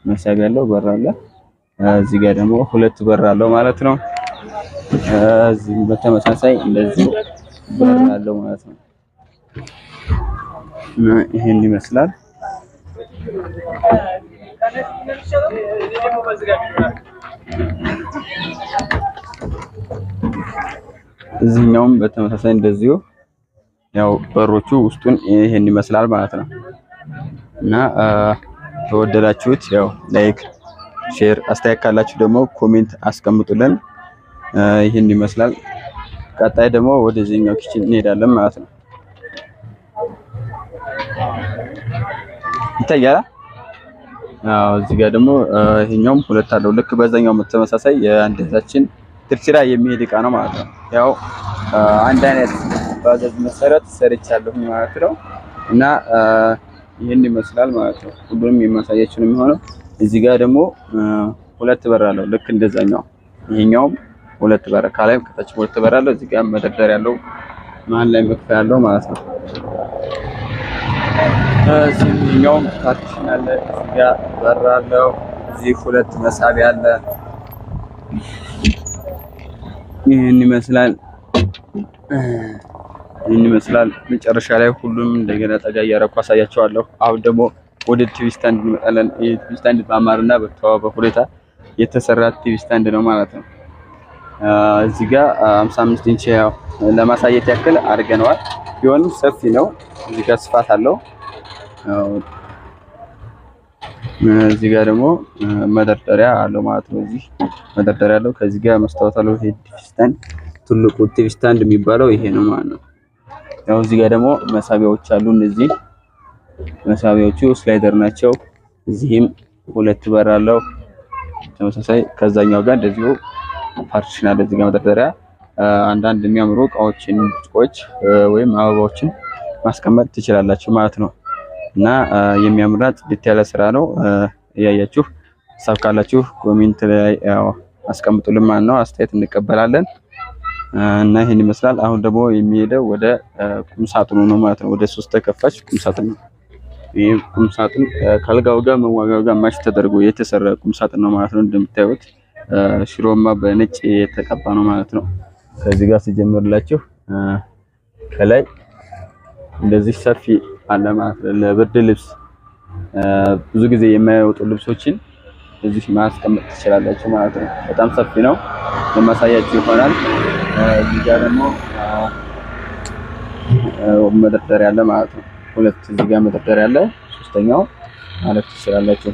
መሳቢያ ያለው በር አለ። እዚህ ጋር ደግሞ ሁለት በር አለው ማለት ነው። እዚህ በተመሳሳይ እንደዚህ በር አለው ማለት ነው። ይሄን ይመስላል። እዚህኛውም በተመሳሳይ እንደዚሁ ያው በሮቹ ውስጡን ይሄን ይመስላል ማለት ነው። እና ተወደዳችሁት ያው ላይክ፣ ሼር አስተያየት ካላችሁ ደግሞ ኮሜንት አስቀምጡልን። ይሄን ይመስላል። ቀጣይ ደግሞ ወደዚህኛው ኪችን እንሄዳለን ማለት ነው። ይታያል። እዚህ ጋር ደግሞ ይሄኛውም ሁለት አለው። ልክ በዛኛው ተመሳሳይ የአንደታችን ትርሲራ የሚሄድ እቃ ነው ማለት ነው። ያው አንድ አይነት ባዘዝ መሰረት ሰርቻለሁ ማለት ነው። እና ይሄን ይመስላል ማለት ነው። ሁሉንም የማሳያችሁ ነው የሚሆነው። እዚህ ጋር ደግሞ ሁለት በር አለው ልክ እንደዛኛው። ይሄኛውም ሁለት በር ከላይም ከታች ሁለት በር አለው። እዚህ ጋር መደርደሪያ ያለው መሀል ላይ መክፈያ ያለው ማለት ነው። እዚህኛውም ፓርቲሽን አለ። እዚህ ጋር በር አለው። እዚህ ሁለት መሳቢያ አለ። ይሄን ይመስላል። መጨረሻ ላይ ሁሉም እንደገና ጠጋ እያረኩ አሳያቸዋለሁ። አሁን ደግሞ ወደ ቲቪ ስታንድ እንመጣለን። ይሄ ቲቪ ስታንድ በአማርና በተዋበ ሁኔታ የተሰራ ቲቪ ስታንድ ነው ማለት ነው። እዚህ ጋር 55 ኢንች ያው ለማሳየት ያክል አድርገነዋል። ቢሆንም ሰፊ ነው። እዚህ ጋር ስፋት አለው። እዚህ ጋር ደግሞ መደርደሪያ አለው ማለት ነው። እዚህ መደርደሪያ አለው። ከዚህ ጋር መስታወት አለው። ይሄ ቲቪ ስታንድ ትልቁ ቲቪ ስታንድ የሚባለው ይሄ ነው ማለት ነው። ያው እዚህ ጋር ደግሞ መሳቢያዎች አሉ። እነዚህ መሳቢያዎቹ ስላይደር ናቸው። እዚህም ሁለት በር አለው ተመሳሳይ። ከዛኛው ጋር እንደዚሁ ፓርቲሽን አለ። እዚህ ጋር መደርደሪያ አንዳንድ የሚያምሩ እቃዎችን ወይም አበባዎችን ማስቀመጥ ትችላላችሁ ማለት ነው። እና የሚያምርና ጽድት ያለ ስራ ነው። እያያችሁ ሀሳብ ካላችሁ ኮሜንት ላይ አስቀምጡልን ማለት ነው። አስተያየት እንቀበላለን። እና ይሄን ይመስላል። አሁን ደግሞ የሚሄደው ወደ ቁም ሳጥኑ ነው ማለት ነው። ወደ 3 ተከፋች ቁም ሳጥን ነው። ይሄ ቁም ሳጥን ከአልጋው ጋር መዋጋው ጋር ማች ተደርጎ የተሰራ ቁም ሳጥን ነው ማለት ነው። እንደምታዩት ሽሮማ በነጭ የተቀባ ነው ማለት ነው። ከዚህ ጋር ሲጀምርላችሁ ከላይ እንደዚህ ሰፊ አለ ማለት ነው። ለብርድ ልብስ ብዙ ጊዜ የማይወጡ ልብሶችን እዚህ ማስቀመጥ ትችላላችሁ ማለት ነው። በጣም ሰፊ ነው። ለማሳያችሁ ይሆናል። እዚህ ጋር ደግሞ መደርደሪያ አለ ማለት ነው። ሁለት እዚህ ጋር መደርደሪያ አለ። ሶስተኛው ማለት ትችላላችሁ።